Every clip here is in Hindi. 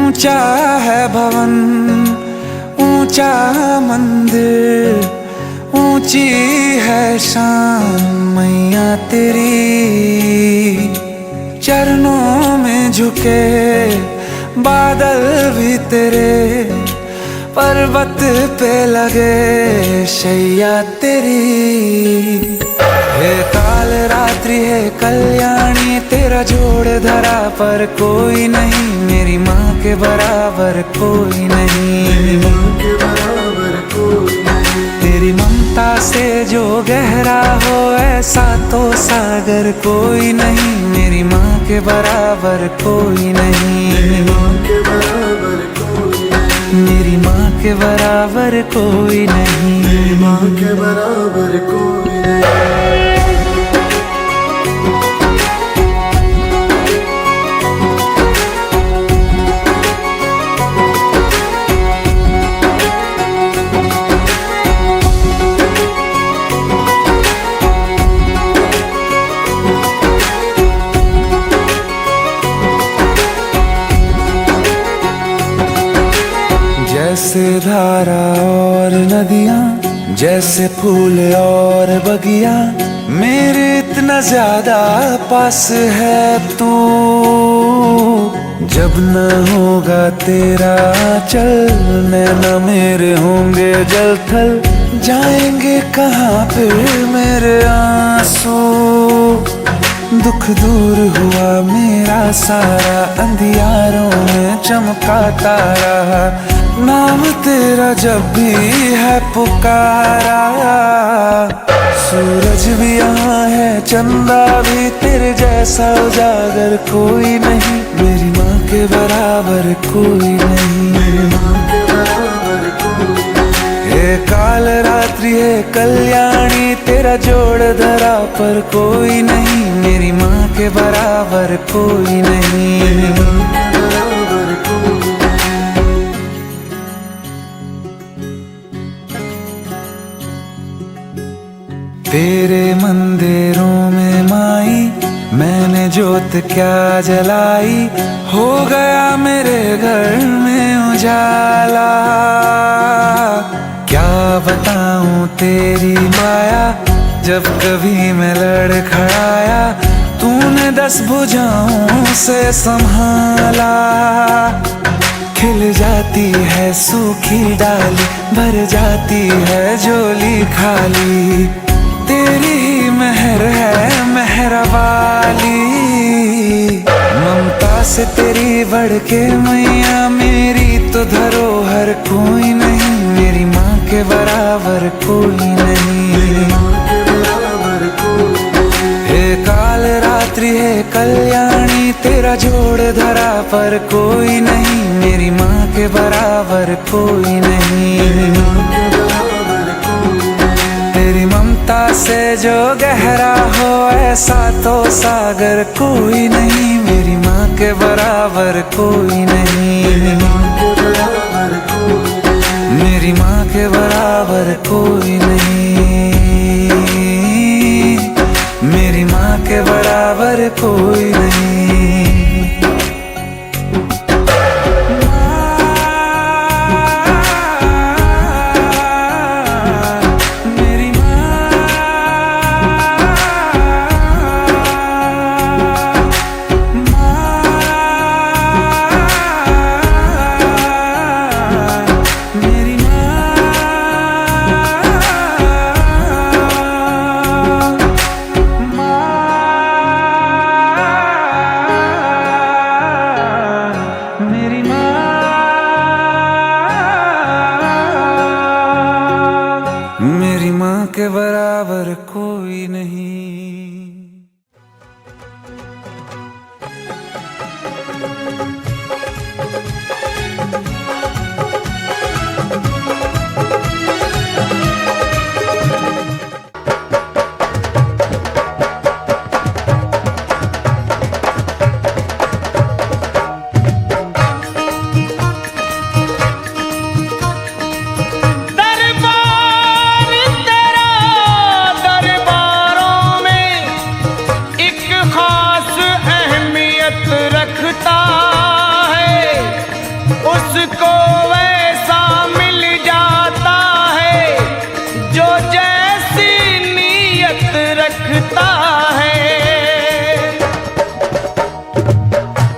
ऊंचा है भवन, ऊंचा मंदिर, ऊंची है शान मैया तेरी। चरणों में झुके बादल भी तेरे, पर्वत पे लगे शैया तेरी। हे काल रात्रि है कल्याणी, तेरा जोड़ धरा पर कोई नहीं, मेरी माँ के बराबर कोई नहीं। तेरी ममता से जो गहरा हो ऐसा तो सागर कोई नहीं, मेरी माँ के बराबर कोई नहीं। मेरी माँ के बराबर कोई नहीं, मेरी माँ के बराबर कोई नहीं। जैसे धारा और नदियाँ, जैसे फूल और बगिया, मेरे इतना ज्यादा पास है तू। जब न होगा तेरा चल, नैना मेरे होंगे जल थल, जाएंगे कहाँ फिर मेरे आंसू। दुख दूर हुआ मेरा सारा, अंधियारों में चमका तारा, नाम तेरा जब भी है पुकारा। सूरज भी यहाँ है, चंदा भी, तेरे जैसा उजागर कोई नहीं, मेरी माँ के बराबर कोई नहीं। मेरी माँ के बराबर कोई नहीं। हे काल रात्रि है कल्याणी, तेरा जोड़ धरा पर कोई नहीं, मेरी माँ के बराबर कोई नहीं। मेरी माँ के बराबर कोई नहीं। तेरे मंदिरों में माई मैंने जोत क्या जलाई, हो गया मेरे घर में उजाला। क्या बताऊं तेरी माया, जब कभी मैं लड़खड़ाया, तूने 10 भुजाओं से संभाला। खिल जाती है सूखी डाली, भर जाती है झोली खाली, तेरी ही मेहर है मेहरा वाली। ममता से तेरी बढ़ के मैया, मेरी तो धरोहर कोई नहीं, मेरी माँ के बराबर कोई नहीं। हे काल रात्रि है कल्याणी, तेरा जोड़ धरा पर कोई नहीं, मेरी माँ के बराबर कोई नहीं। तेरी ममता से जो गहरा हो ऐसा तो सागर कोई नहीं, मेरी माँ के बराबर कोई नहीं। मेरी माँ के बराबर कोई नहीं, मेरी माँ के बराबर कोई नहीं। मेरी माँ के बराबर कोई नहीं। दरबार तेरा दरबारों मुझको वैसा मिल जाता है जो जैसी नीयत रखता है।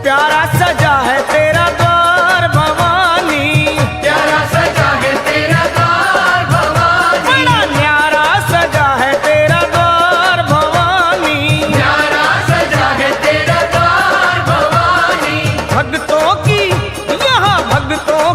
प्यारा सजा है तेरा द्वार भवानी, प्यारा सजा है तेरा द्वार भवानी, बड़ा न्यारा सजा है तेरा द्वार भवानी, प्यारा सजा है तेरा द्वार भवानी। भक्तों की यहाँ भक्तों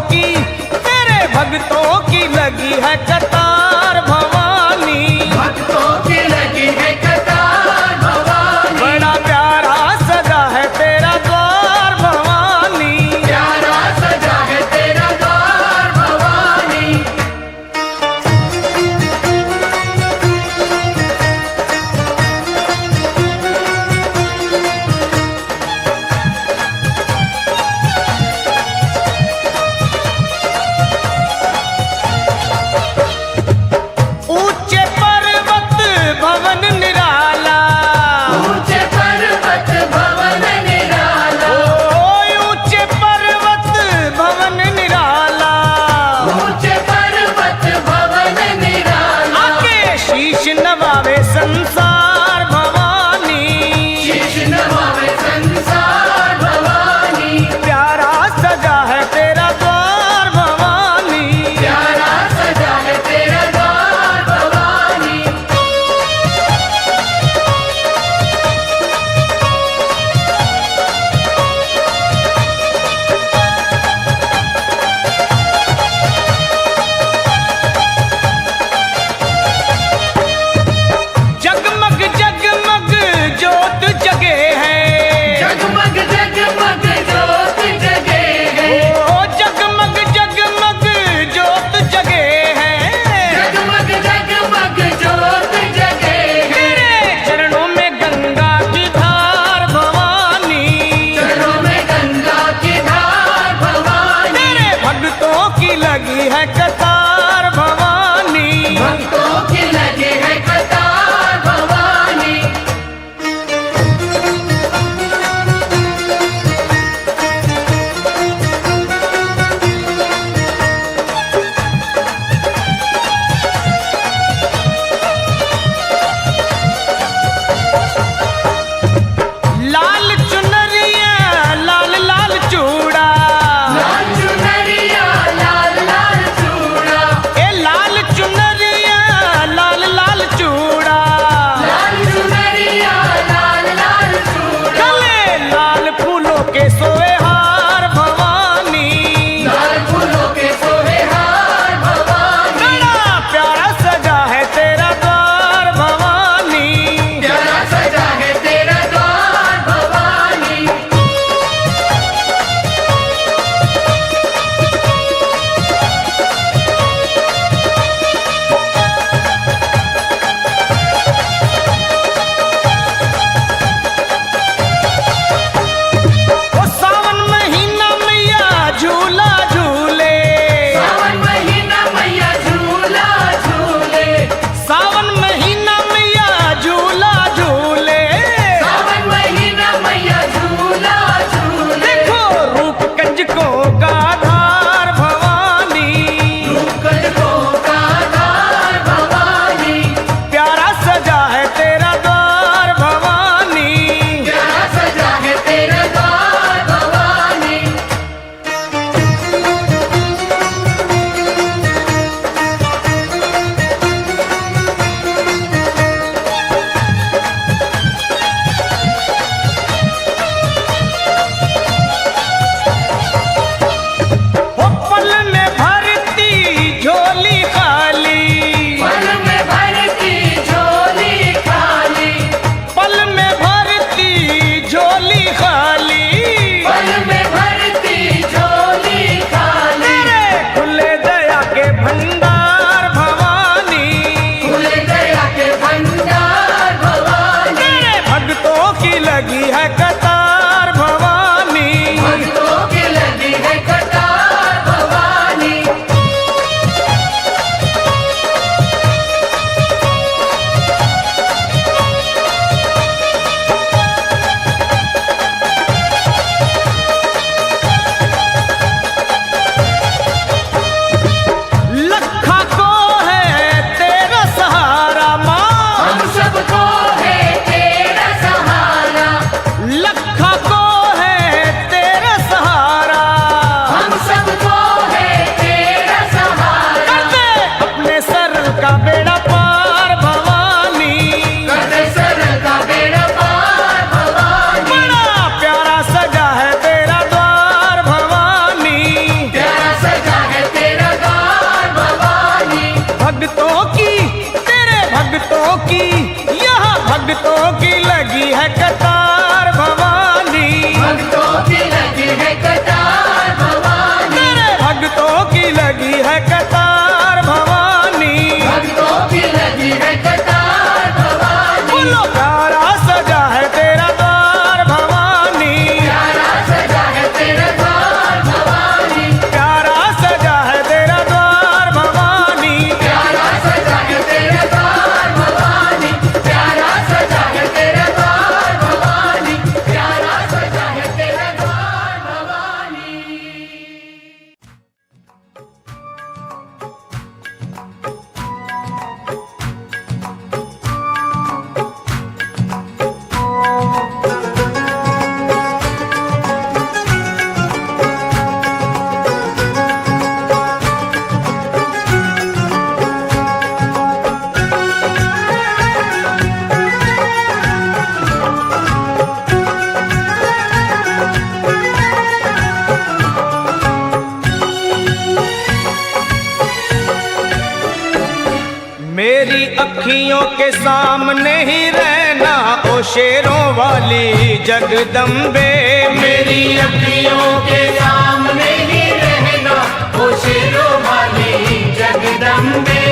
अखियों के सामने ही रहना ओ शेरों वाली जगदम्बे। मेरी अखियों के सामने ही रहना ओ शेरों वाली जगदम्बे।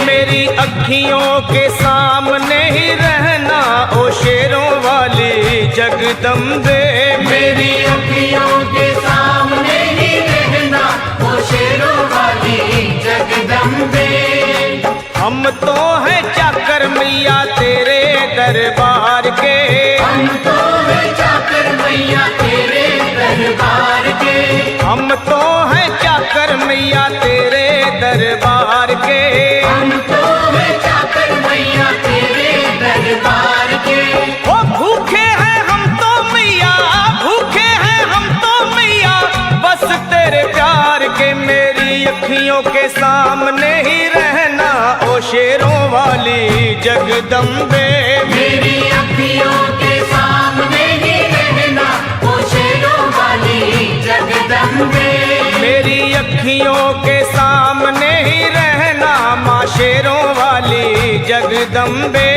मेरी अखियों के सामने ही रहना ओ शेरों वाली जगदम्बे। मेरी अखियों के सामने ही रहना ओ शेरों वाली जगदम्बे। हम तो हैं चाकर मैया तेरे दरबार के। हम तो हैं चाकर मैया तेरे दरबार के। हम तो हैं चाकर मैया तेरे दरबार के। हम तो हैं चाकर मैया तेरे दरबार के। ओ भूखे हैं हम तो मैया, भूखे हैं हम तो मैया बस तेरे प्यार के। मेरी अखियों के सामने ही रहना ओ शेरों वाली जगदम्बे। मेरी अखियों के सामने ही रहना ओ शेरों वाली जगदम्बे। मेरी अखियों के सामने ही रहना माँ शेरों वाली जगदम्बे।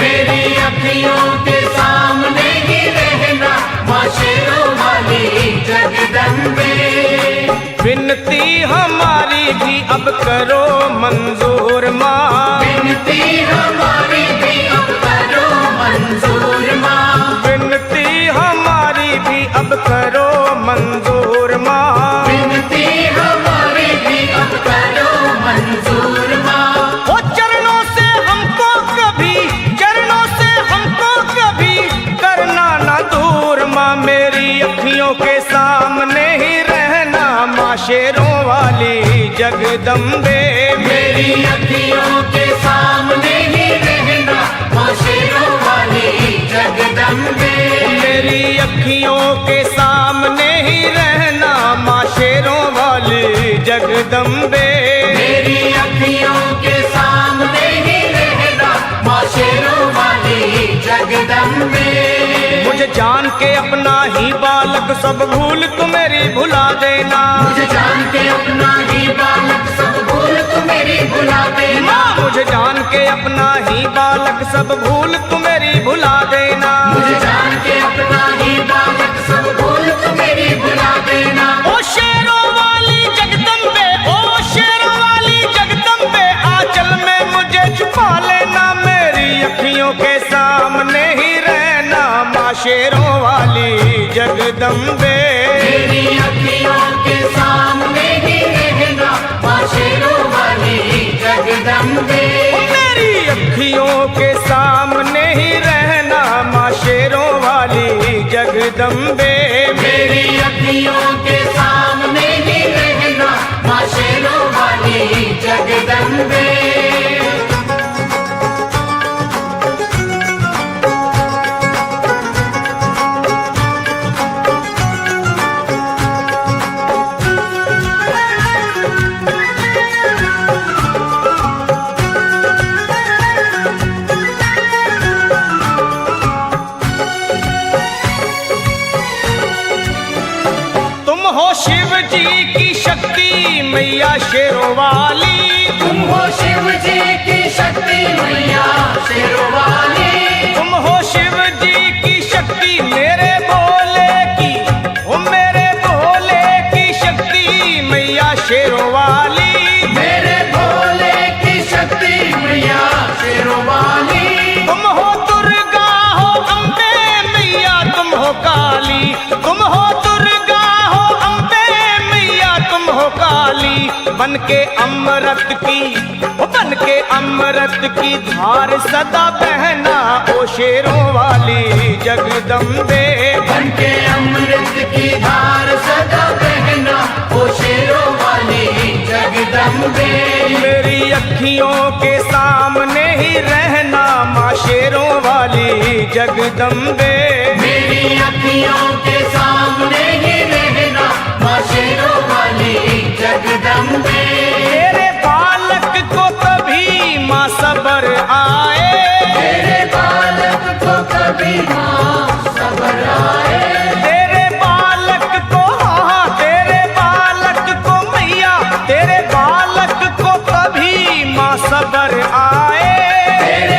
मेरी अखियों के सामने ही रहना माँ शेरों वाली जगदम्बे। विनती हमारी भी अब करो मंजूर माँ। विनती हमारी भी अब करो मंजूर माँ। विनती हमारी भी अब करो मंजूर माँ। विनती हमारी भी अब करो मंजूर माँ। ओ चरणों से हमको कभी, चरणों से हमको कभी करना ना दूर माँ। मेरी अखियों के सामने ही रहना माँ शेरों वाली जगदम्बे। मेरी अखियों के सामने ही रहना माँ शेरों वाली जगदम्बे। मेरी अखियों के सामने ही रहना माँ शेरों वाली जगदम्बे। मेरी अखियों के सामने ही रहना माँ शेरों वाली जगदम्बे। मुझे जान के अपना ही बालक सब भूल तू मेरी भुला देना। मुझे जान के अपना ही बालक सब भूल तू मेरी भुला देना। मुझे जान के अपना ही बालक सब भूल तू मेरी भुला देना। मुझे जान के अपना ही बालक सब भूल तू मेरी भुला देना। ओ शेरों वाली जगदम्बे, ओ शेरों वाली जगदम्बे आंचल में मुझे छुपा लेना। मेरी अखियों के सामने ही रहना माँ शेरों वाली जगदम्बे। मेरी अखियों के सामने ही रहना माँ शेरों वाली जगदम्बे। मेरी अखियों के सामने ही रहना माँ शेरों वाली जगदम्बे। मेरी अखियों के सामने ही रहना माँ शेरों वाली जगदम्बे। तुम हो शिव जी की शक्ति मैया शेरों वाली। तुम हो शिव जी की शक्ति मैया शेरों वाली। तुम हो शिव जी की शक्ति मेरे भोले की, ओ मेरे भोले की शक्ति मैया शेरों वाली। मेरे भोले की शक्ति मैया शेरों वाली। तुम हो दुर्गा हो अम्बे मैया तुम हो काली। तुम हो दुर्गा हो अम्बे मैया तुम हो काली। बन के अमृत की, ओ बन के अमृत की धार सदा बहना ओ शेरों वाली जगदम्बे। बन के अमृत की धार सदा बहना ओ शेरों वाली जगदम्बे। मेरी अखियों के सामने ही रहना माँ शेरों वाली जगदम्बे। मेरी अखियों के सामने ही रहना माँ शेरों वाली जगदम्बे। तेरे बालक को कभी माँ सबर आए। तेरे बालक को कभी माँ सबर आए। तेरे बालक को, हाँ तेरे बालक को मैया, तेरे बालक को कभी माँ सबर आए। तेरे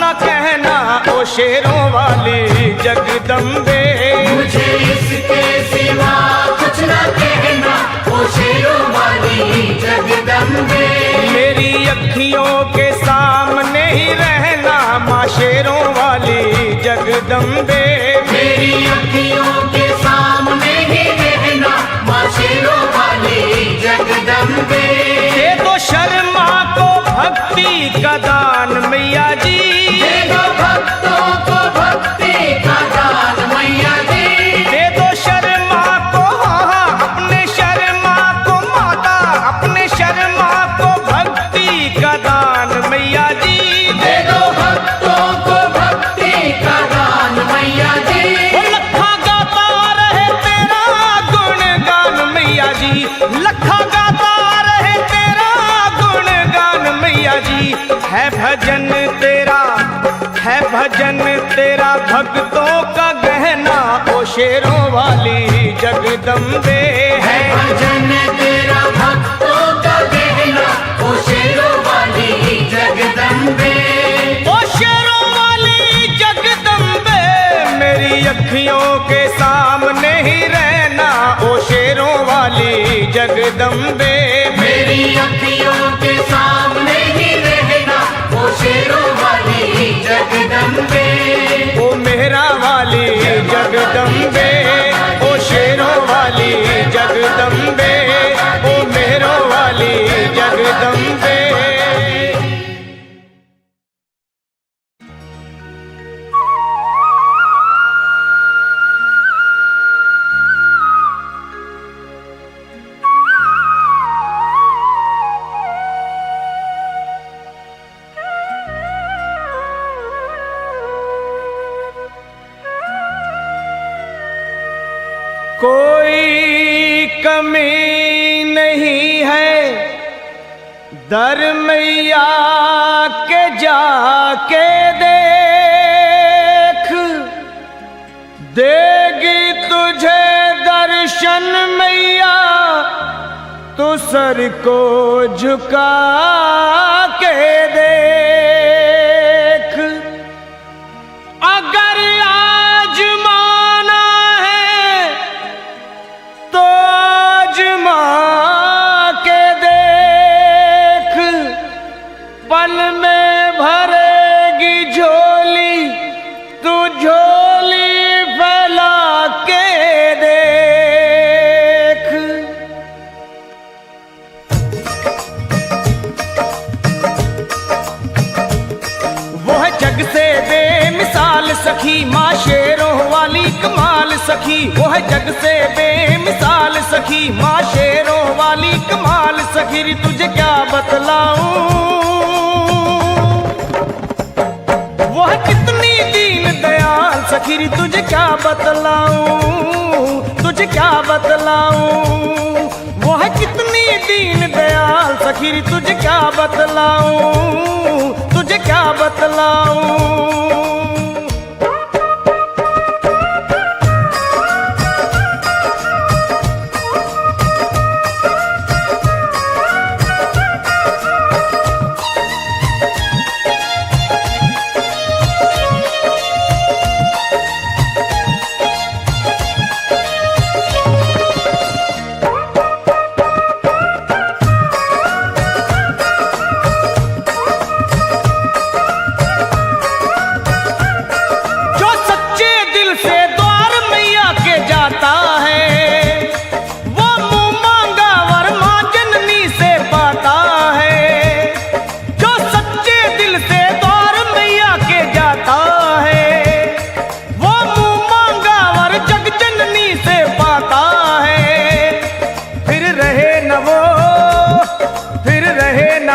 का कहना ओ शेरों वाली जगदम्बे। मुझे इसके सिवा कुछ न कहना ओ शेरों वाली जगदम्बे। मेरी अखियों के सामने ही रहना माँ शेरों वाली जगदम्बे। मेरी अखियों के सामने ही रहना माँ शेरों वाली जगदम्बे। दे दो शर्मा को भक्ति का दान मैया जी। दे दो भक्तों को भक्ति का दान मैया जी। दे दो शर्मा को अपने शर्मा को माता अपने शर्मा को भक्ति का दान मैया जी। दे दो भक्तों को भक्ति का दान मैया जी। लखा गाता रहे तेरा गुणगान मैया जी। लखा गाता रहे तेरा गुणगान मैया जी। है भजन तेरा भक्तों का गहना ओ शेरों वाली जगदम्बे। है भजन तेरा भक्तों का गहना ओ शेरों वाली जगदम्बे। ओ शेरों वाली जगदम्बे मेरी अखियों के सामने ही रहना ओ शेरों वाली जगदम्बे। मेरी अखियों के सामने ही रहना ओ शेरों वाली जगदम्बे। ओ मेहरा वाली जगदम्बे। ओ शेरों वाली जगदम्बे। ओ मेहरों वाली जगदम्बे। कोई कमी नहीं है दर मैया के जाके देख। देगी तुझे दर्शन मैया तो सर को झुका के देख। अगर आजमाना है तो आजमा के देख। पल में भरेगी झोली तू झोली फैला के देख। वो है जग से बेमिसाल सखी माँ शेरों वाली कमाल सखी। वो है जग से बेमिसाल सखी माँ शेरों वाली कमाल सखी। री तुझे क्या बतलाऊं वो है कितनी दीन दयाल सखी। री तुझे क्या बतलाऊं तुझे क्या बतलाऊं वो है कितनी दीन दयाल सखी। री तुझे क्या बतलाऊं तुझे क्या बतलाऊं।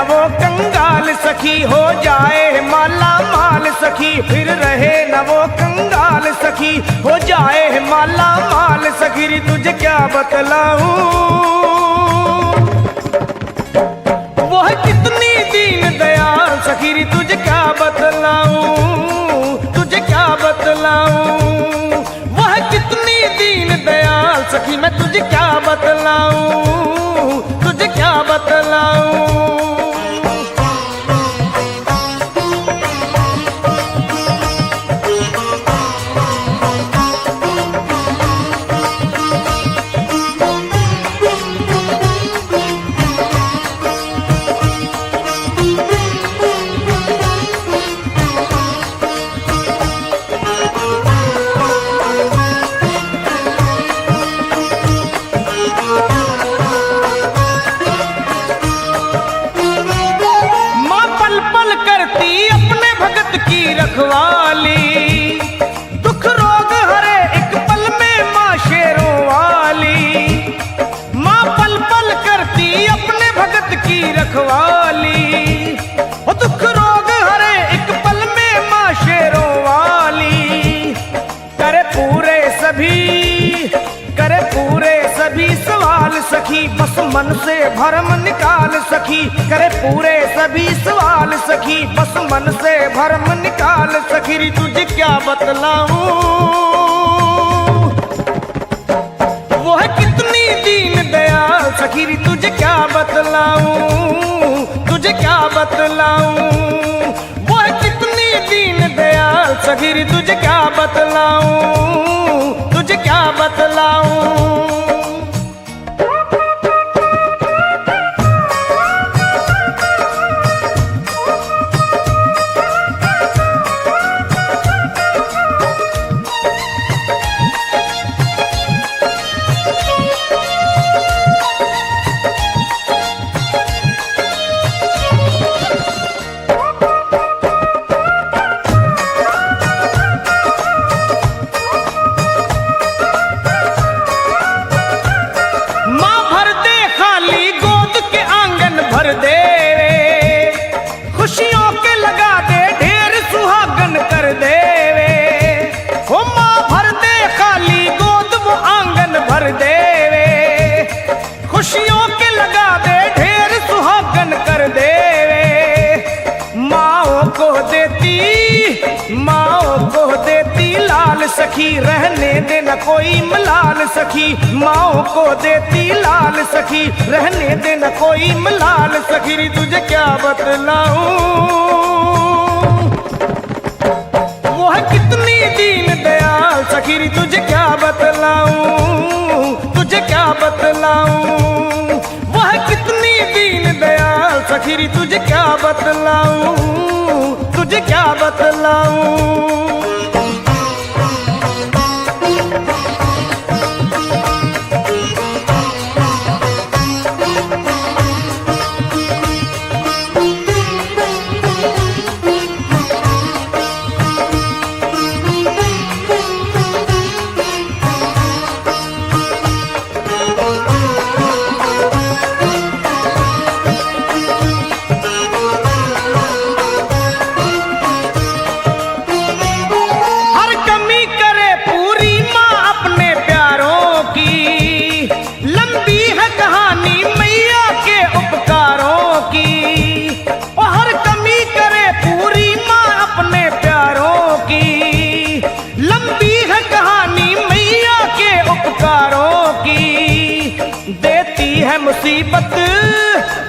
वो कंगाल सखी हो जाए माला माल सखी। फिर रहे न वो कंगाल सखी हो जाए माला माल सखी। री तुझे क्या बतलाऊं वो है कितनी दीन दयाल सखी। री तुझे क्या बतलाऊं तुझे क्या बतलाऊं वो है कितनी दीन दयाल सखी। मैं तुझे क्या बतलाऊं तुझे क्या बतलाऊं। सखी, बस मन से भरम निकाल सखी, करे पूरे सभी सवाल सखी, बस मन से भरम निकाल सखी। री तुझे क्या बतलाऊं वो है कितनी दीन दयाल सखी, री तुझे क्या बतलाऊं, तुझे क्या बतलाऊं वो है कितनी दीन दयाल सखी, री तुझे क्या बतलाऊं, तुझे क्या बतलाऊं। भर दे खुशियों के लगा दे ढेर सुहागन कर दे वो माँ भर दे खाली गोद वो आंगन भर दे खुशियों के लगा दे ढेर सुहागन कर दे। माओ को देती लाल सखी, रहने दे न कोई मलाल सखी, माओ को देती लाल सखी, रहने दे न कोई मलाल सखी। री तुझे क्या बतलाऊं वो है कितनी दीन दयाल सखी, री तुझे क्या बतलाऊं, तुझे क्या बतलाऊं वो है कितनी दीन दयाल सखी, री तुझे क्या बतलाऊं, तुझे क्या बतलाऊं।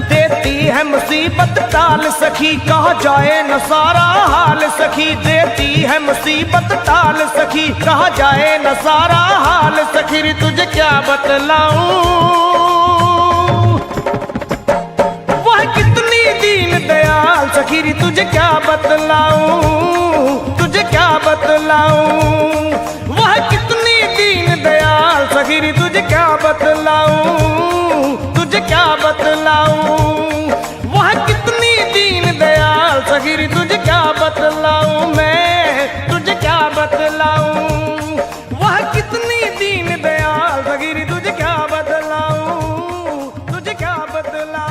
देती है मुसीबत टाल सखी, कहा जाए न सारा हाल सखी, देती है मुसीबत टाल सखी, कहा जाए न सारा हाल सखी। री तुझे क्या बतलाऊं वह कितनी दीन दयाल सखी, री तुझे क्या बतलाऊं, तुझे क्या बतलाऊं वह कितनी दीन दयाल सखी, री तुझे क्या बतलाऊं, तुझे क्या बतलाऊं वह कितनी दीन दयाल सखी, री तुझे क्या बतलाऊं मैं, तुझे क्या बतलाऊं वह कितनी दीन दयाल सखी, री तुझे क्या बतलाऊं, तुझे क्या बतलाऊं।